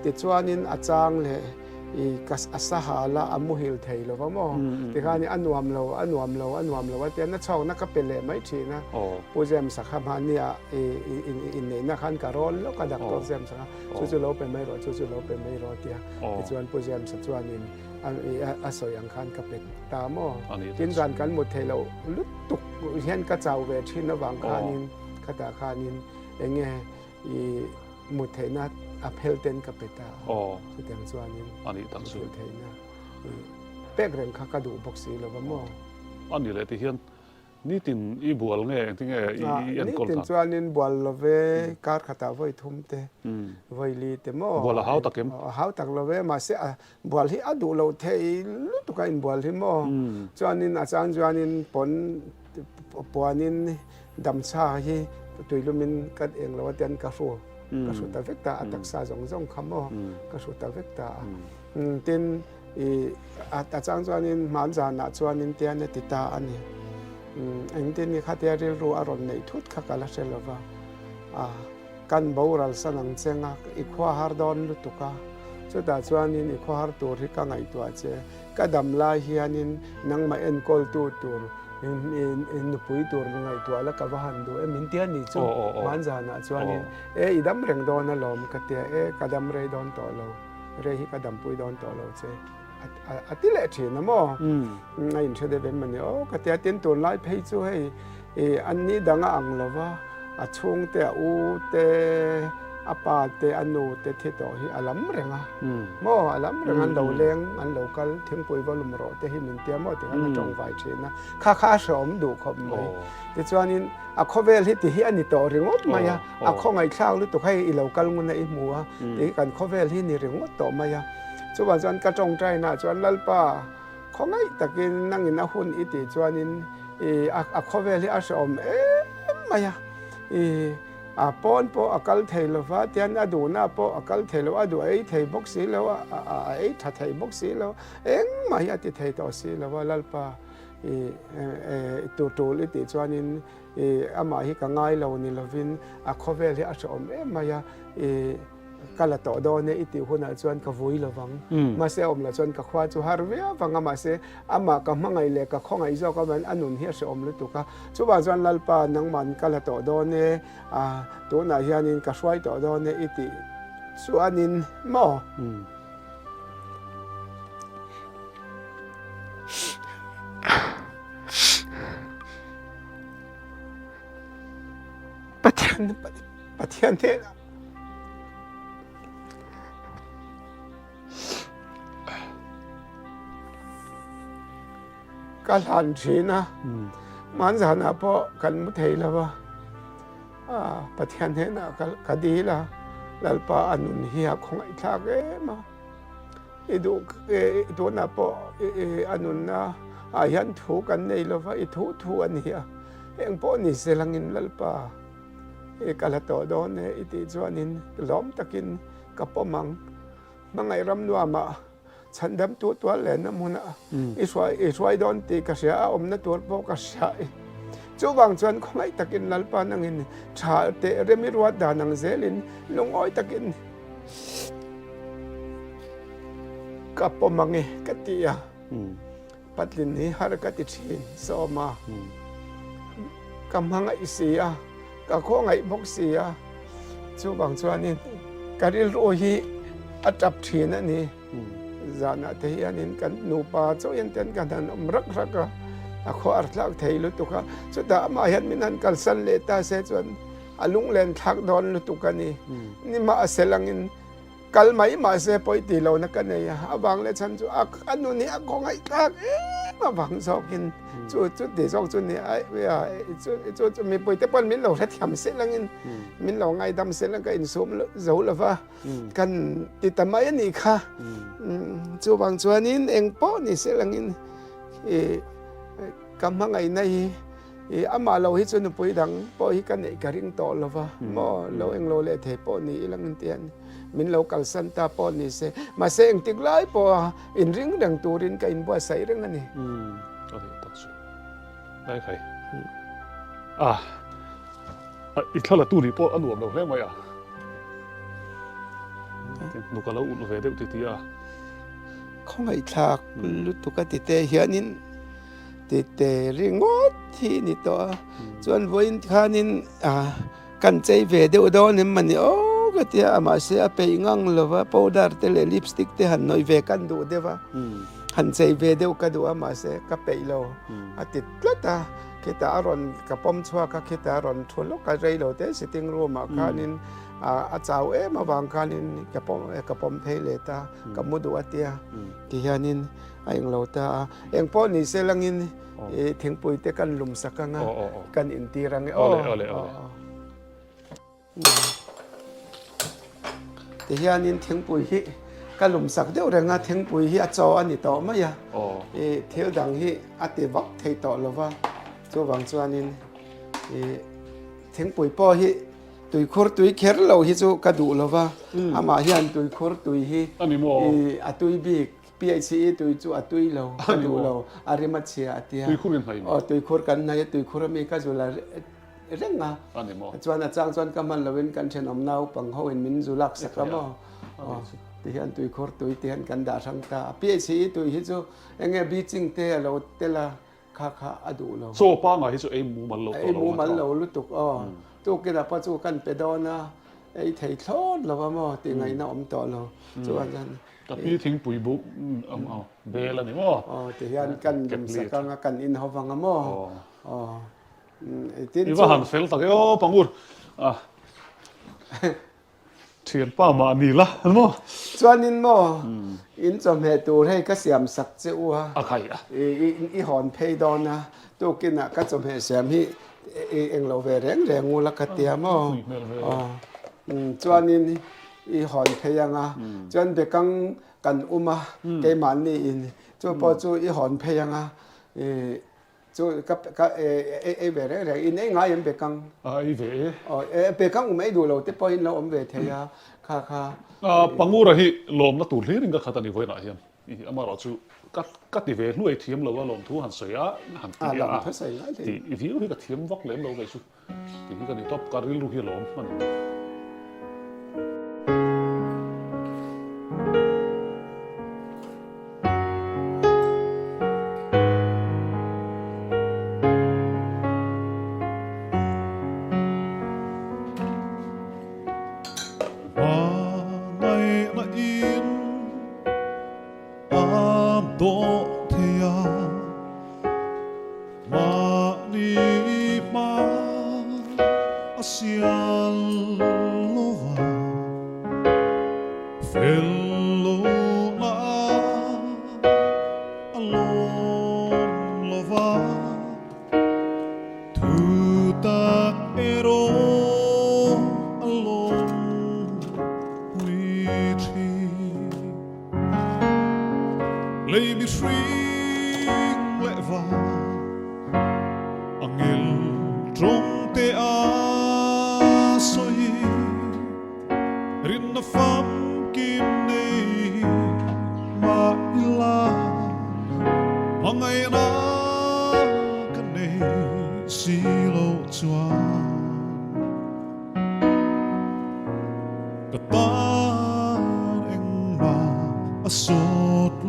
S1: ti chuanin achang le kas asahala amuhil thailo mo te khani anuam lo te na chau na ka pele mai thina
S2: โอ้
S1: pujam sakha mania in nei na khan karol lo ka doctor jam sakha chu lo pe mai ro chu lo pe mai ro tia ti chuan pujam sa chuanin a soyang khan ka pe ta mo tin ran kan mu thelo lut tuk hian ka chau ve thin na wang khanin khata khanin enge mu theina a phelten ka pe ta
S2: โอ้
S1: chu tem chuanin
S2: อันนี้ตั้งสู
S1: chu theina pek reng kha ka du boxi lo mo
S2: อันนี้เลยที่เฮียนนี่ตินอีบัวลงเองที่ไงอีอัน
S1: นี่
S2: กอล
S1: ติน
S2: กัน
S1: จวนนินบัวลเวการขตาไว้ทุ่มเตไว้ลีเตโม
S2: บัวละหาวตะเก็ม
S1: หาวตักลเวมาเสบัวที่อดูเราเทลุตุกันบัวที่โมจวนนินอาจารย์จวนนินปนปัวนินดำชาที่ตุยลุมินกัดเองเราเตียนกระฟูตาเวกตาอัตักษาจงคำโมกระฟูตาเวกตาตินอาจารย์จวนนินมันจานะจวนนินเตียนติตาอันนี้อันที่นี่ข้าเทียริรู้อารมณ์ในทุกขกาลเชลวะกันบ่าวรัลสนังเซงอีกขวาฮาร์ดอนลุตุกะสุดท้ายชวนนี้อีกขวาฮาร์ตัวที่กังไอตัวเจก็ดำลายเฮียนินนังมาเอ็นกอลตัวนุปุยตัวนังไอตัวแล้วก็ว่าหันดูมินเตียนี่จูมันจานะชวนนี้อีดำเร่งโดนลมก็เตียก็ดำเรย์โดนต่อเราเรย์ก็ดำปุยโดนต่อเราเจอติเลชีนะโมไอ้อินเชเดเป็นมันเนี่ยโอ้ก็เตียตินตัวไล่เพย์ช่วยอันนี้ดังอังเลวะช่วงเตอูเตอาปาเตอนูเตที่ต่อที่อัลลัมเรงโมอัลลัมเรงอันเราเลี้ยงอันเราคัลทิ้งปุยวอลุมรอเตที่มินเตียโมที่อันนั้นจงไว้เชนะข้าสมดูขบไม่แต่ส่วนนี้อะข้อเวลที่ที่อันนี้ต่อเรื่องมาอะข้อไงข้าวหรือตัวให้เราคัลงุนในมัวที่กันข้อเวลที่นี่เรื่องต่อมาอะชวนจวนกระจงใจนะชวนลัลป้าของไอ้ตะกินนั่งอินอาหุ่นอิติชวนนินอาข้อเวลิอาชอมมายาปอนปออากาลเทลว่าเตียนอดูน่าปออากาลเทลว่าดูไอ้เทบ็อกซี่แล้วไอ้ทัดเทบ็อกซี่แล้วมายาติเทต่อซี่แล้วว่าลัลป้าตัวลิติชวนนินอามาฮิกังไงเรานี่เราวินอาข้อเวลิอาชอมมายากาลต่อดอนเนี่ยอิติหุ่นจวนกับวุ้ยละวังมาเสียอมละจวนกับควาจูฮาร์เวียฟังมาเสียอามากับมังไงเล็กกับข้องไอเจ้าก็มันอันนุนเฮียเสียอมลุตุกะจูบาจวนลัลปานังมันกาลต่อดอนเนี่ยตัวนายานินกับช่วยต่อดอนเนี่ยอิติส่วนนินหม้อปะเทียนเนี่ยก็หลานชีนะมันสานะพอกันมุทัยแล้วว่าปะเทียนเห็นนะก็ดีละแล้วป้าอนุนเฮียของไอ้ทากมาดูตัวน่ะพออนุนนะยันถูกันในแล้วว่าถูอันเฮียเองพอนี่เสลังอินแล้วป้ากาลต่อดอนเนี่ยอิติจวนินล้อมตะกินกับปมังไงรำนัวมาฉันดำตัวแหลนน้ำมันอีสวยดอนตีกระเสียอมน้ำตัวพอกระเสียจูบางส่วนของไอ้ตะกินลัลปานังอินชาเตเรมิรวัดดานังเซลินลงอ้อยตะกิน kapomangi katia patlin ni har katithin soma kamhanga isia ka kho ngai bok sia chu bang chuanin karil ro hi atap thin ani zana te hianin kan nupa chu yan ten kan han rak raka a kho artlak theilu tuka chu ta ma hian minan kalsan le ta se chuan alung len thak don lu tukani ni ma aselangin kalmai ma se poi ti lo na kan ya awang le chan chu anu ni a ko ngai tak ma bang zokin chu de zok chu ni ai ya chu mi poi te pon min lo ra thiam se langin min lo ngai dam se lang ka in sum zo la va kan ti tamai ni kha chu bang chuanin eng po ni se langin kamhangai nai ama lo hi chu nu pui dang po hi kan nei karing to lo va mo lo eng lo le the po ni ilang tian min lo kal san ta po ni se ma se eng tik lai po in ring dang turin ka in bo sai reng ani
S2: có thể thật sự đây phải ít thôi là tu đi po ăn uống đâu thế mày nụ cả lâu về đâu thì
S1: không ai thạc lúc tụ cái tê hianin tê ringot thì ni to chuan voin khanin kan chei ve deuh dawn em mani cái tia mà sẽ pe ngang lova powder te le lipstick te han noi ve kan du dewa han chei ve deuh ka du ama se ka pe lo atit plata kita aron ka pom chua ka kita aron thulo ka rei lo te sitting room ma khanin a chau ma wang khanin ka pom thei le ta ka mudu atia ti hianin aing lo ta eng po ni se langin thingpui te kan lum sakanga kan intirang
S2: ole
S1: ti hianin thingpui hi ka lum sak deuh renga thingpui hi a chaw ani to ma ya theu dang hi ati vak thei to lova chu wang chuanin thingpui po hi tui khur tui kher lo hi chu ka du lova ama hian tui khur tui hi
S2: ani mo
S1: a tui bi PHCE tui chu a tui lo ka du lo arima chia atia
S2: tui khurin hai
S1: tui khur kan na tui khur mi ka zula renga
S2: ani mo
S1: chuan a chang chuan kaman lovin kan then om nau pang ho in min zulak sakamo ti hian tui khur tui ti hian kan da thang ta PHCE tui hi chu enge bi ching te lo tela kha adu lo
S2: so pa nga hi chu ei mu mal lo
S1: ei mu mal lo lu tuk tu ke da pa chu kan pe dona ei thei thlon lo mo ti ngai na om to lo chuan
S2: tapi thing pui bu bel ani mo
S1: ti hian kan lim sakanga kan in howanga mo tin
S2: iwa han fel tak pangur thian pa ma ni la mo
S1: chuanin mo in chom he tur hei ka siam sak cheu
S2: a khai
S1: i hon phei dona tu kina ka chom he siam hi eng lo ve reng rengu la ka tia mo chuanin i hon pheyanga chuan bekang kan uma ke man ni in chu po chu i hon pheyanga chu ka ve re in ei ngai em bekang
S2: ai ve
S1: bekang umei du lo te po in lo om ve theya kha
S2: pangura hi lom na tur hliring ka khatani voina hian ama ro chu kat ti ve hnuai thiam lo wa lom thu han soya han ti
S1: lam phasai ngai
S2: ti viu hi ka thiam vak lem lo ve chu ti ka ni top karil ru hi lom man Lay me swing leva angel trong te a soi rin na fam kim nei ma ila mangai na kan nei si lo chuan ka ta eng ma a sot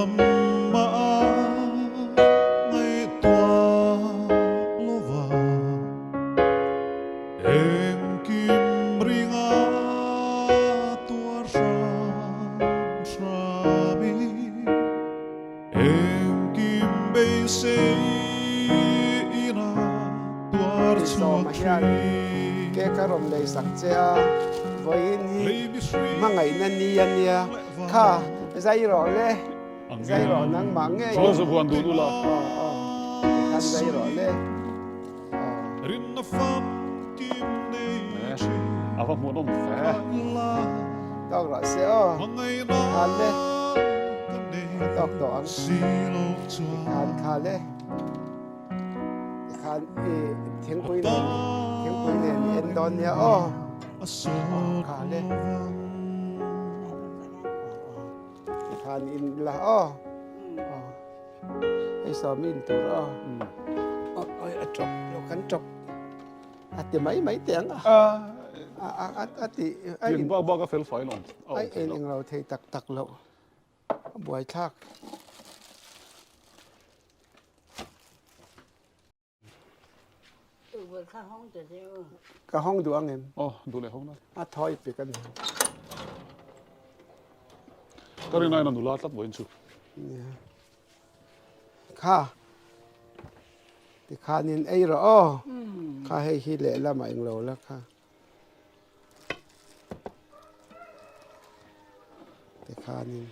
S2: mà ngày tua lova em kim ringa tua rami em kim bay say ina tua
S1: Thì so mà hiền cái rồng lấy sắc chia với ni mà ngày nay ni anh nia kha dây rõ lê dây rõ nắng mắng nghe
S2: Sao giờ buồn đủ là
S1: khăn dây rõ lê
S2: à vâng muốn ông phé
S1: tao rõ sẽ khăn lê tao tao khăn khăn lê khăn tiếng quỳ này em đón nha khăn lê khăn in làไอ้สอมินตัวôi chọc nó cắn chọc thì mấy tiếng thì
S2: tiền bao bao cái phèn phải luôn
S1: ai anhเราthấy tặc lộ buổi thác cảห้องดูanh em
S2: đủ này không đó
S1: thôi bị cái
S2: cái này nó đủ là tắt với chú
S1: kha thì kha nên ấy rồi kha hay khi lệ là mà anh lâu là kha thì kha nên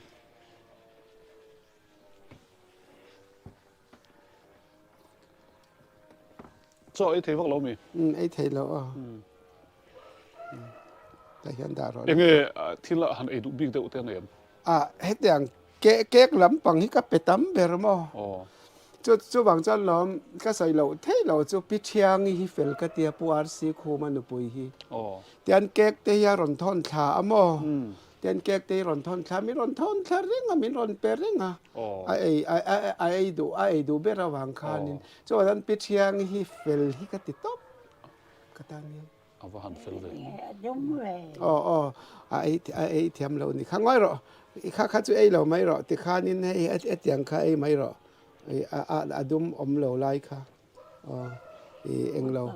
S2: cho ấy thấy vắc lâu mi
S1: ấy thấy lâu tại hiện tại rồi
S2: em nghe thiên là hắn ấy đủ big đầu tiên này em
S1: hết tiếng kế lắm bằng cái bể tắm bể rồi mà chú bằng cho lắm cái sợi lẩu thế lẩu chú bị chiang hi phèn cái tia puar si khu mà nó bùi hi tiền kế thế ya ròn thon thả mà tiền kế thế ròn thon thả mi ròn thon thả riêng mi ròn bể riêng ai đủ bể ra vàng khan nín chú anh bị chiang hi phèn hi cái tia top cái tang nín
S2: và hắn phèn về
S3: đúng rồi
S1: ai thiam lẩu ní khang ngoi rồi khá chú ai lẩu mấy rồi thì khan nín hay tiếng kha ai mấy rồi adum lâu lại kha anh lâu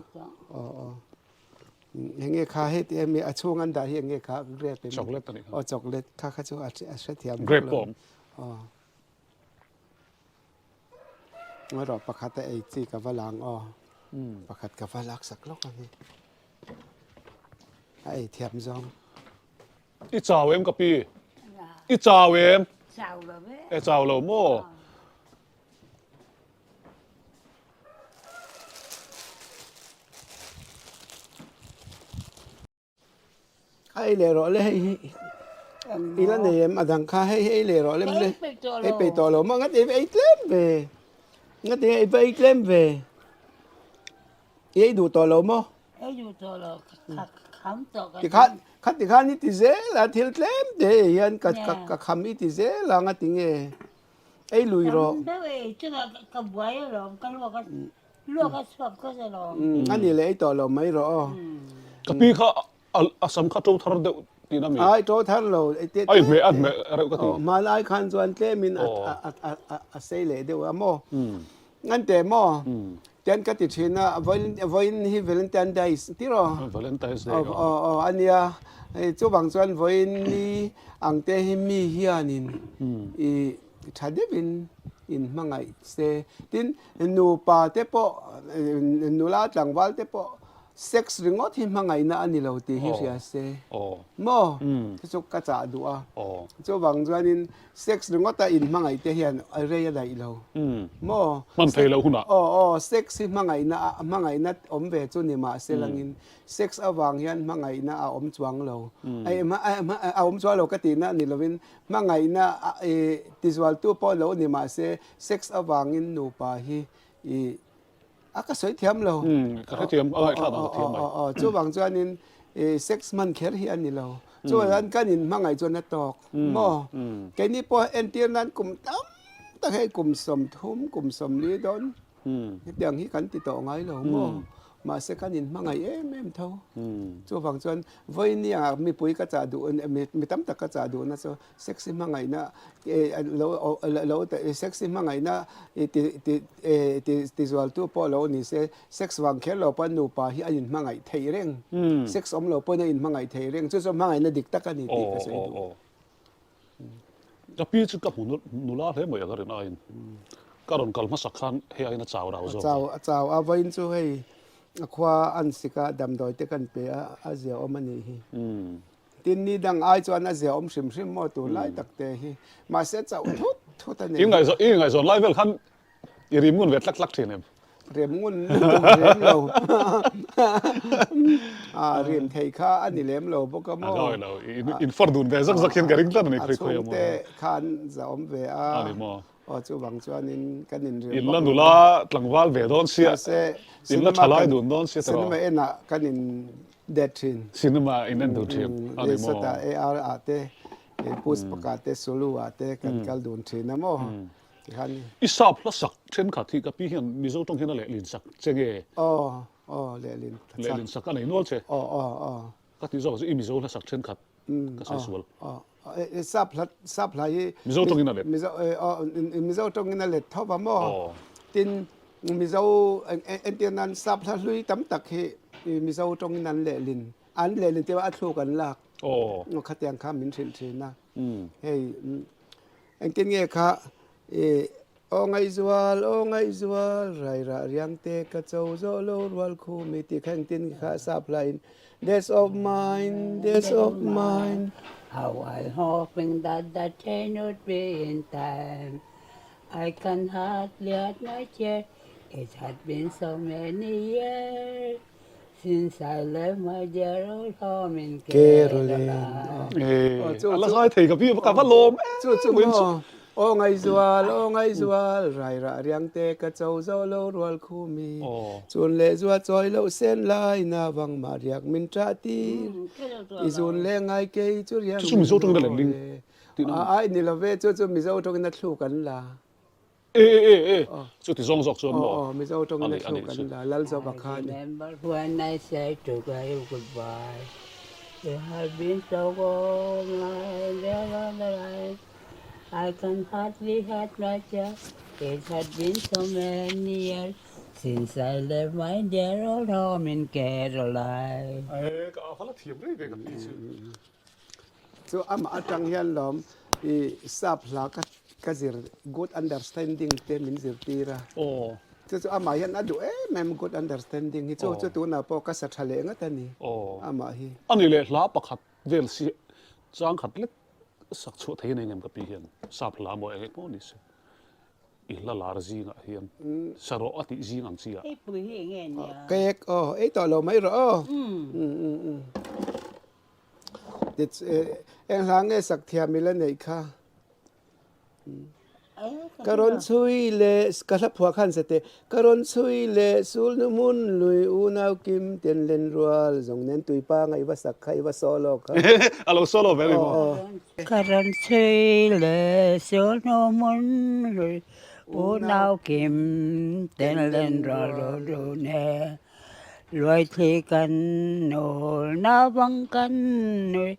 S1: nghe kha hết em mi achung anh đã nghe kha grape
S2: chocolate này
S1: chocolate kha chú sẽ thiam
S2: grape bomb
S1: ngồi rồi bạc hạt ấy chỉ cả valang bạc hạt cả valak sắc lóc anh ấy thiam zong
S2: ít chào em copy ít chào em
S3: sao rồi đấy
S2: em chào lâu mô
S1: ai lệ rồi lệ ilan này em adang kha hay lệ rồi lệ hay bị to lắm mà ngắt em ấy lem về ngắt em ấy lem về ấy đủ to lắm mà
S3: ấy dù tôi là khám to
S1: thì khát thì dễ là thiếu lem để hiện cả khám thì dễ là ngắt tiếng ấy lùi rồi
S3: đấy chứ là cái buổi rồi cái lúa cái sập cái gì rồi
S1: anh ấy lấy to lắm mấy rồi
S2: copy kha asam kha trâu thar đậu tí nào mi
S1: ai trâu thar rồi
S2: ai mẹ ăn mẹ rau cái gì
S1: mà lại khăn cho anh thế mình xây lệ đều amo ngăn tệ mo tiền cái tiền chuyện à với hi Valentine Days tí rồi
S2: Valentine's Day
S1: anh à chú bằng cho anh với ni ang tệ hi mi hi anin chả đẹp in mang ngày xe tin nu pa tê po nu la chẳng val tê po sex ringot hi mangai na ani lo ti hi ria se mo chu ka cha du a chu wang chuanin sex ringot ta in mangai te hian re ya dai lo mo
S2: man thei lo huna
S1: sex hi mangai na om ve chu ni ma se langin sex awang hian mangai na a om chuang lo ai a om chuang lo ka ti na ni lovin mangai na tizwal tu po lo ni ma se sex awangin nu pa hi cái sợi thiam lâu,
S2: cái thiam, cái thiam này,
S1: chú bằng cho anh sex man care hi anh lâu, chú anh cái nhìn mang ngày cho nó tọt, mo, cái ní po anh tiên anh cùng tắm, ta hay cùng sầm thum, cùng sầm lý đón, cái tiếng hi cắn thì tọt ngay lâu, mo, มาเสกันอินมังไงแม่มเท่าจูฟังจวนไว้เนี่ยมีปุ๋ยก็จะดูมีตั้มตะก็จะดูนะจูเซ็กซี่มังไงนะเราแต่เซ็กซี่มังไงนะติสวลตัวพอเรานี่เซ็กซ์วังแค่เราปนูปาฮิอินมังไงเทเร่งเซ็กซ์อมเราปนอินมังไงเทเร่งจูมังไงนะดิกตะกันนี่ติก็ใช่ดู
S2: จะพี่จะกับหูนุลาเท่เหมือนกันเลยนะก็โดนกลมาสักครั้งเฮียน่าเจ้าเราจ้ะ
S1: เจ้าเอาไว้จูให้คว้าอันสิกาดำดอยเตกันเปียอาเซียอมันนี่ทีนี้ดังไอจวนอาเซียอมชิมมอตัวไล่ตักเตะมาเสร็จเจ้าทุตันนี่
S2: ยังไงส่วนไล่เวลขั้นยริมุนเวทลักเทียน
S1: เรียมงุนเรียมเราเรียมไทยข้าอันนี้เรียมเราพวกก็มอ
S2: เราอินฟอร์ดูนเวสักเขียนกันริงตันนี่คือคุย
S1: มาแต่ขันจะอมเวอันนี้มอจูบังจวนนินกันนินเรียม
S2: อินลันดูลาหลังวัลเวดอนเสียอินลันทลายดูนดอนเสียตลอด
S1: ซินมาเอ็นะกันนินเดทิน
S2: ซินมาอินนั่นดูทีม
S1: อันนี้มอเออาร์อาเตพุสประกาศเตสูลูอาเตกันกัลดูนทีนะมอ
S2: อิสาพลัสักเช่นขัดที่กับพี่เห็นมิโซตรงเห็นอะไรลินสักเจง
S1: เลลิ
S2: นสักอะไรนู่นเช่ก็ที่โซ่ก็อิมิโซพลัสักเช่นขัดก็ใส่สวล
S1: ซับไหล
S2: มิโซตรงเห็นอะไร
S1: มิโซตรงเห็นอะไรท็อปมอตินมิโซเอ็นเตียนันซับลุยตั้มตักเฮมิโซตรงเห็นนั่นเลลินอันเลลินเทว่าอัดลูกันลักขัดยังข้ามมินเชนนะเฮ้ยเอ็นเตียนเงี้ยค่ะไงสวลไรระเรียงเตกะเจ้าโซโลวัลคูมิติแข่งตินข้าซับไลน์ Days of mine
S3: How I hoping that day would be in time I can hardly admit it had been so many years since I left my dear old home in Carolina
S2: แล้วก็ถีกับพี่ประกาศพัดลม
S1: ไงสวลไรระเรียงเตกะเจ้าโซโลวัลคูมีส่วนเลสวจอยโลเส้นลายนาวังมาเรียกมินทราตีอีส่วนเลงไงเกยจุเรียง
S2: มิโซตรงนั้นลิง
S1: ไอ้นี่ละเวจุมิโซตรงนั้นทลูกันละ
S2: สุดที่ส่งส่วนบ่
S1: มิโซตรงนั้นทลูกันละลัลซบักฮานี่
S3: Remember when I said to you goodbye It had been so long there on the line I can hardly admit it had been so many years since I left my dear old home in Carolina
S2: ก็เอาพลังเทียมได้กับพี่
S1: soอาจังเฮียนลอมซับลาก็จะ good understanding เต็มมินสิตีระsoอามาเฮียนอดูแม่ good understanding ที่จู่ตัวน่ะพอก็สัตย์ทะเลงอ่ะตอนนี้อามาฮี
S2: อันนี้เลยลาประคัดเวลซีจ้างขัดเล็กสักชั่วเท่านั้นเองกับพี่เฮียนซับลาโมเอโมนิสอีละลาร์จีงะเฮียนสระอติจีงังเสีย
S3: ปุยเงี้ยเนี่ย
S1: เก๊กต่อเราไม่รอเด็ดหลังสักเทียมิละเนี่ยค่ะกรอนซุยเลสกระพัวขันเสตกรอนซุยเลสุลนุมุนลุยอุนาวกิมเตียนเลนรัวจงเน้นตุยป้าไงว่าสักใครว่าโซโล่ครับ
S2: อะไรโซโล่แบบนี้
S3: กรอนซุยเลสุลนุมุนลุยอุนาวกิมเตียนเลนรัวดูเน่รวยที่กันโน่นาบังกันนุย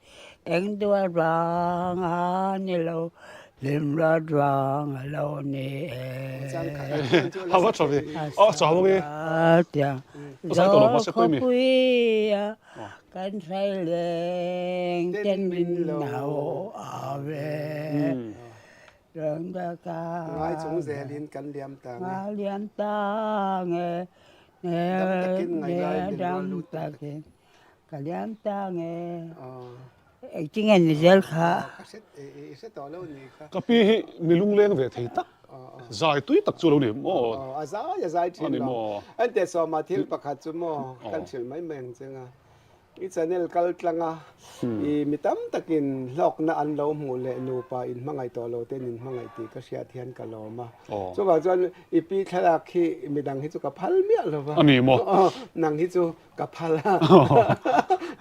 S3: เอ็งตัวรังอันนี้เราเล่นรัดรังเราเนี่ย
S2: เขาว่าชอบดิชอบมั้ย
S3: จะขอคุยกันใช้เล่นเต้นบินเอาอาเวเรื่องตะการ
S1: ง่ายจงเสลินกันเลียมตา
S3: เลียมตาเงดำตะกินกันเลียมตาเงจริงๆนี่เจ้าค่ะ
S2: ก็พี่มีลุงเลี้ยงเวทีตักใจตุ้ยตักจู่เราเนี่ยโอ้
S1: ใจทิ้งอันเดสมาทิลประคัตจุโมกันเฉลไม่เมืองจังอ่ะ i channel kal tlanga i mitam takin lok na an lo mu le nu pa in mangai to lo ten in mangai ti ka sia thian ka lo ma chu ba chuan i pi thalak khi midang hi chu ka phal mia lo wa
S2: ani mo
S1: nang hi chu ka phala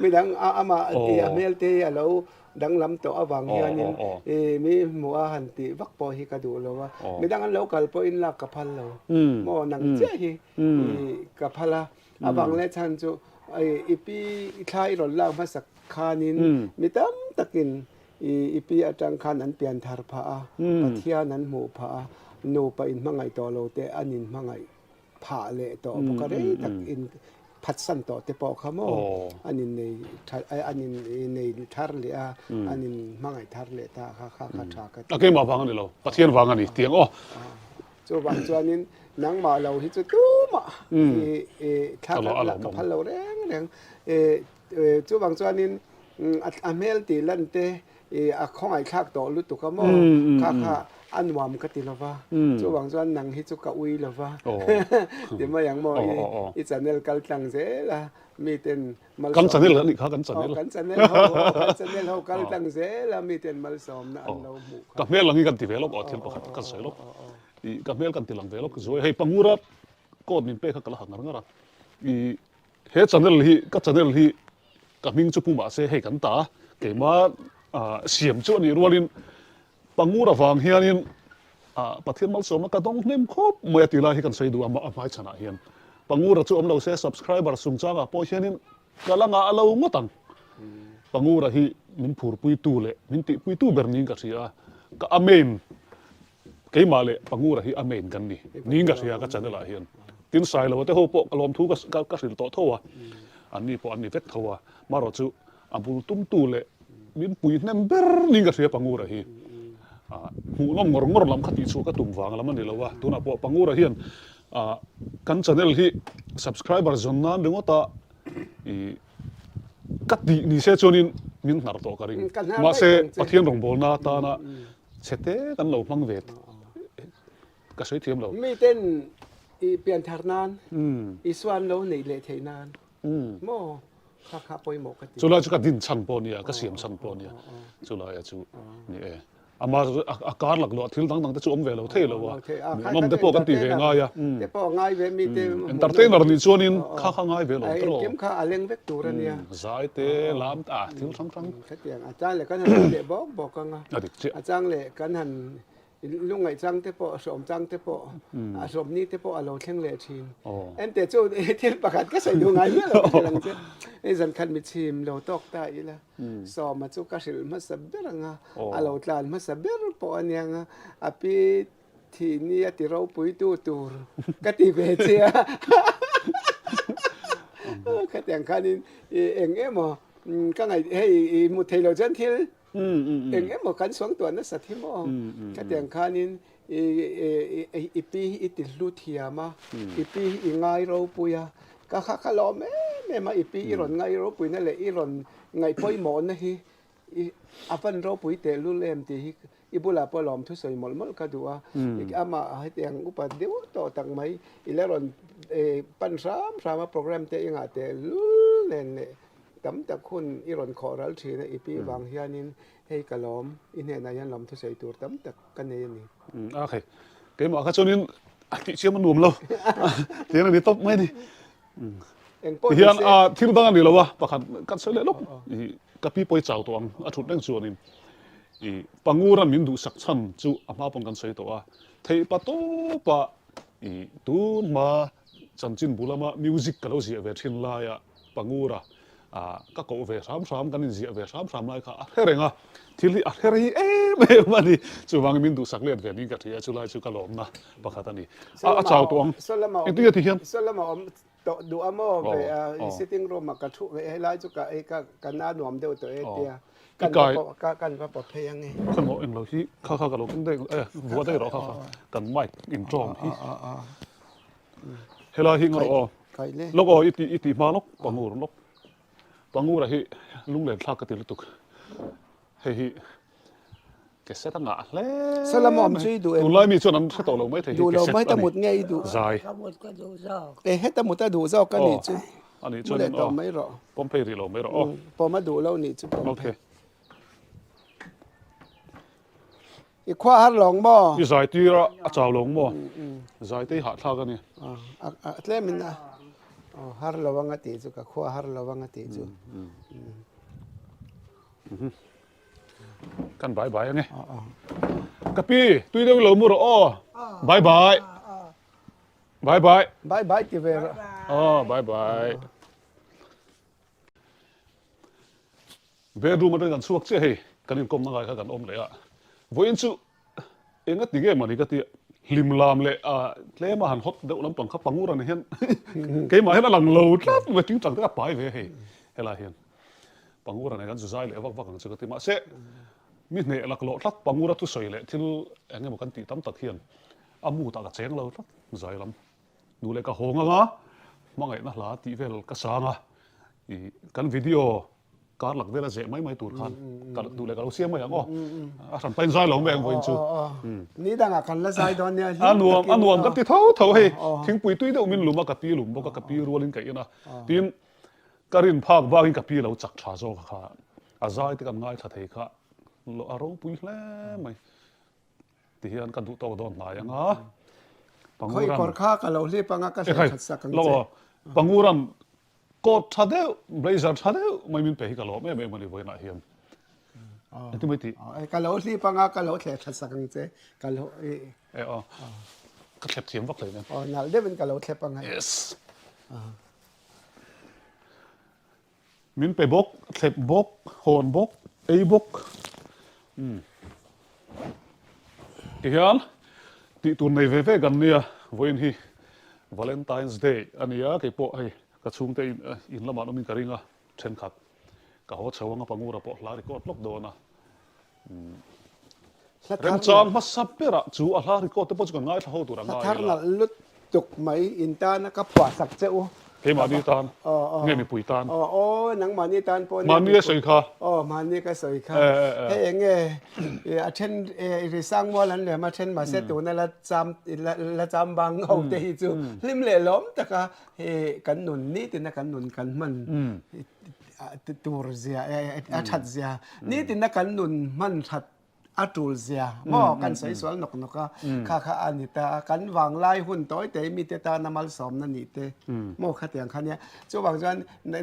S1: midang ama ti amel te alo dang lam to awang hianin mi mua han ti vak po hi ka du lo wa midang an local po in la ka phal lo mo nang che hi ka phala awang le chan chu ai ipi thai ron la ma sak khanin mitam takin ipi atang khan an pian thar pha a pathian an mu pha no pa in mangai to lo te anin mangai pha le to pokare tak inพัดสันต่อเตปอขโมอันนี้ในอันนี้ในทาร์เลอะอันนี้มังไงทาร์เลตาข้าชากัน
S2: โอเคมาฟังกันดิเราปะเทียนฟังกันดิเตียงอ๋อ
S1: จวบางจวนนี้นังมาเราที่จะตู้มาทาร์เลกับพันเราแรงจวบางจวนนี้อเมลตีลันเตของไอ้ข้าต่อลุตุขโมข้าอันวามกติลาวะจู่บางส่วนนังฮิจุกะอุยลาวะเดี๋ยวมาอย่างมออีจันเนลกัลตังเซล่ะมีเต็นมัล
S2: กันจันเนลนี่เขากันจันเนล
S1: กันจันเนลเขากัลตังเซล่ะมีเต็นมัลสอมนะอันเราหมู่
S2: กับเมลหลังนี้กันตีเวลก็เทียนประคัดกันใส่ลบอีกับเมลกันตีหลังเวลก็สวยให้ปังงูรับก็มินเป้เขากระหังงาร์อีเฮจันเนลฮีกับจันเนลฮีกับมิงจุปุ่มมาเซให้กันตาเกี่ยมาเสียมจวนนี่รัวลินปังงูระฟังเฮียนินประเทศมัลสมกระดงเนมครบเมื่อตีลาให้กันใส่ดูอามาชนะเฮียนปังงูระจู่เราเสีย subscriber สูงจังพอเฮียนินกำลังเรางดตังปังงูระฮีมินผูร์ปุยตูเล่มินติปุยตูเบอร์นิงกันเสียก็อเมนเกี่ยมาเล่ปังงูระฮีอเมนกันนี่นิงกันเสียก็จะได้ละเฮียนตินสายเราแต่หัวปกลมทุกก็สิลโตทัวอันนี้พออันนี้เวททัวมารอจู่อับุลตุ้มตูเล่มินปุยเนมเบอร์นิงกันเสียปังงูระฮีหูน้องงรลำขัดอีสุก็ตุ่มฟังแล้วมันเดี๋ยวว่าตัวน่ะพอปังงูระเฮียนกันชาแนลที่ subscriber จนนั้นเรื่องว่าตากัดดีนี่เสียจนมินหนาร์โตกันริงมาเสียปะเทียนรองบอลนาตานะเสร็จกันเราพังเวทก็ใช้เทียมเรา
S1: มีเต้นเปลี่ยนทางนั้นอีส่วนเราในเลเทนานโมข้าปอยหมกกัน
S2: จุฬาจุกดินชันปอเนี่ยก็เสียมชันปอเนี่ยจุฬาจุนี่อามาอาการหลักหลอดทิ้งตั้งแต่ช่วงเวลาเท่เลยวะน้องเด็กพวกกันตีเวง่ายอ่ะ
S1: เด็กพวกง่ายเวมีเต็ม
S2: แต่เต้นอะไรนี่ชวนนินข้าง่ายเวลาตลอด
S1: เก็บข้าอะไรเวกตัวเนี่ย
S2: สายเตะลามตาทิ้งทั้ง
S1: แค่เตียงอาจารย์เลยกันเด็กบอกกันอ่ะอาจารย์เลยกันหันลุงไงจังเตปอสมจังเตปอสมนี่เตปอเราเท่งเลชินเอ็นแต่จู่เที่ยงประกาศก็ใส่ดูไงเนี่ยเราหลังจากไอ้สันคันมิชิมเราตอกตายละสอบมาจู่ก็สิลมาสับเบรังอ่ะเราตานมาสับเบรปอนยังอ่ะอภิทีนี่ที่เราปุยตูตูก็ตีเบเชียก็แต่งคันนี้เองมอก็ไงให้มุทเทโลจันทิลเองมอกันสองตัวนั่นสัตว์ที่มอก็แต่งคันนี้อีปีอีติลูเทียมาอีปีอีไงเราปุยก็ข้าล้อแม่มาอีปีอีรอนไงเราปุยนั่นแหละอีรอนไงพ่อยหมอนนะฮีอาฟันเราปุยเตลุเล่มตีอีบุลาปลอมทุสอยมอลก็ดูว่าอีกอามาให้เตียงอุปเดี๋ยวต่อตั้งไหมอีแล้วรอนปันสามโปรแกรมเตียงอาเตลุเล่นเนี่ยตั้มแต่คนอีรอนขอรัลชีนะอีปีบางเฮียนินให้กระล้อมอินเนนายันล้อมทุสอยตัวตั้มแต่กันเนี่ยนี่
S2: โอเคเกมอ่ะก็ช่วงนี้ติเชื่อมันหนุ่มเราเตียงนี่ตบไม่ดิเฮียนที่ตั้งนี่เราวะประคันกันเสร็จแล้วกับพี่ปอยเจ้าตัวชุดแดงส่วนนี้ปังงูรันมินดูสักชั้นจู่อามาปงกันใส่ตัวเทปะโตปะตูนมาจันจินบุลามามิวสิกกันเราเสียเวทินลายปังงูระก็โกเวสามกันนี่เสียเวสามลายค่ะเฮรงอ่ะที่liเฮรีไม่มาดิจู่วางมินดูสักเลียนเวนี่กันที่จู่ลายจู่กะลมนะประคันนี้เจ้าตัวอีกที่ที่เฮียน
S1: ดูอโมเวsitting room มากระชุเวไล่จุกไอ้กันน้าหนวมเดียวตัวเอเตียกันว่าปลอดภัยยังไง
S2: ขนมเองเราที่ข้าวกับเราต้องได้วัวได้หรอข้าวกันไม่อินทรอมที่เฮลาหิงเราแล้วก็อีตีมาลกปังงูลกปังงูอะไรลุงเล่นทากติลุตุกเฮ้ยเกษตรหนาแล้ว
S1: สลัมอมช่วยดู
S2: ดูไล่มีส่วนนั้นถ้าต่อเราไม่ถึง
S1: ดูเราไม่ตะมุดไงดู
S3: ก็หมดก็ดูซอก
S1: ให้ตะมุดตะดูซอกกันนี่ช่วย
S2: อันนี้ช
S1: มุ
S2: น
S1: เลต
S2: อ๋อ
S1: ไม่รอ
S2: ปอมเพรีเราไม่รออ๋อ
S1: พอมาดูแล้วนี่จุปอม
S2: โอเค
S1: อีกขวาหันหลงบ่
S2: ยี่สายตีระเจ้าหลงบ่สายตีหาท่ากันนี่
S1: เล่มินนะหันระวังติจุกับขวาหันระวังติจุ
S2: กันบายบายไงกะปีตุยเดียวเรามุระอ๋อบายบายบายบาย
S1: บายบายที่เวร
S2: อ๋อบายบายเวรูมาด้วยกันสวกเจ้ากันยังกลมนังไงกันอมเลยอ่ะวันสุเองก็ติเกมันนี่ก็ติลิมลามเลยเล่มาหันฮอตเดี๋ยวลำปังขับปังงูรันเห็นเกมาเห็นหลังโหลดแล้วมาจิ้งจังก็ไปเว้ยเฮ้ยละเห็นปังงูรันกันสุดท้ายเลยวักกันสุดที่มาเสะมิเนี่ยหลักโหลดลักปังงูรันทุสอยเลยที่เองมันกันตีตั้มตักเฮียนอามูตากระเจงเราลักใจลำดูเลยก็หงอ่ะมองไงนะหลาตีเวลก็สางอ่ะกันวิดีโอการหลักเวลาเสะไม่ตูดคันกันดูเลยก็เราเสียไม่อย่างอ๋อฉันเป็นใจหลงแบงวันสุ
S1: นี่ดังกันละไซดอนเนี่ย
S2: อันวมก็ติดเท่าเฮ้ทิ้งปุ๋ยตุ้ยเดียวมินหลุมกับปีหลุมบอกกับปีรัวลินไก่นะทีนการินภาคบ้ากินกับปีเราจักชาโซค่ะอาใจที่กันง่ายทัดเฮค่ะเราอารมณ์ปุ๋ยแล้วไหมที่เห็นกันดูโตโดนนายยังอ่ะปัง
S1: ค่อย
S2: งูรัน
S1: กอดข้ากับเราเรียกปังก็เสียขัดสักกัน
S2: เรา
S1: เจ
S2: ปังงูรันกดทัดเดียวเบรซาร์ทัดเดียวไม่มีเปย์กับเราไม่มันเลยไว้หน้าเฮียนที่ไม่ตี
S1: กับเราเรียกปังกับเราเสียขัดสักกันเจกับเรา
S2: ก็เข็บเสียงวักเลยเนี่ย
S1: นั่นเดี๋ยวเป็นกับเราเรียกปังไง
S2: yes มินไปบกเข็บบกโหนบกไอ้บกที่เห็นที่ตัวในเว่กันเนี่ยวันที่ Valentine's Day อันนี้อะกี่ปอไอ้กระชุ่งเตอินละมันมินกระริงอ่ะเช่นขัดกะหัวเชาวงปังงูระปอลาริกอดลบโดนอ่ะเริ่มจางมาสับเปล่าจู่ลาริกอดแต่ปัจจุบันง่ายเท่าตัวง่าย
S1: ถ้าเราลุดตุกไหมอินตานะก็ปวดสักเจ้า
S2: เฮ้มาดีตานเงี้ยมีปุ๋ยตาน
S1: หนังมันนี่ตานปน
S2: มันนี่สวยค่ะ
S1: มันนี่ก็สวยค่ะเฮ้ยเงี้ยเช่นริสร้างว่าแล้วเนี่ยมาเช่นมาเสตุนั่นละจำบางเอาเตยจูริมเล่ล้มแต่ก็กันหนุนนี่ตินะกันหนุนกันมันตัวเสียชัดเสียนี่ตินะกันหนุนมันชัดอัตุลเสียหม้อกันใส่สวนนกก็ข้าอันนี้แต่กันวางลายหุ่นต้อยแต่มีแต่ตาน้ำมันสมนั่นนี่เตหม้อขัดอย่างคันเนี้ยจู่บางส่วน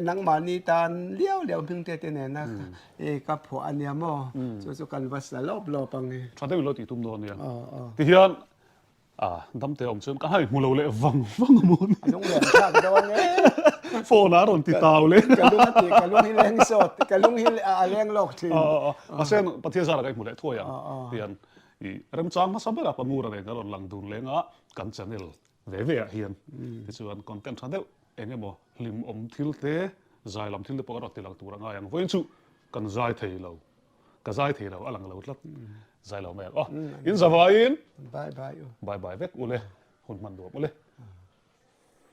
S1: หนังมันนี่ตาเลี้ยวเพิ่งเตเนี่ยนะกับผัวอันเนี้ยหม้อจู่กันวัสดุรอบปังนี่
S2: ชาได้เวลาตีตุ้มโดนเนี่ยที่เฮียนดำเตะอมเชิญก็ให้มูเราเลยวังมูน
S1: ลุงเหลี่ยมข้าโดนเนี่ย
S2: โฟนาโดนติดตาวเลย
S1: กับลุงตีกับลุงฮิเลงสดกับลุงฮิเลเลี้ยงโลกที
S2: อาเซนประเทศสหรัฐหมดเลยทั่วอย่างเฮียนเริ่มจางมาสับเปล่าปังงูอะไรก็โดนหลังดูเลยงะกันชาแนลเว่เฮียนที่ส่วนคอนเทนต์ชาแนลเองเนี่ยบ่ลิมอมทิลเตใจลำทิลเตปกติหลังตัวง่ายอย่างวันสุกันใจเทเราก็ใจเทเราหลังเราลัดใจเราแม่อินสบายอิน
S1: บายบาย
S2: บายบายเวกอุเลยหุ่นมันดูมาเลย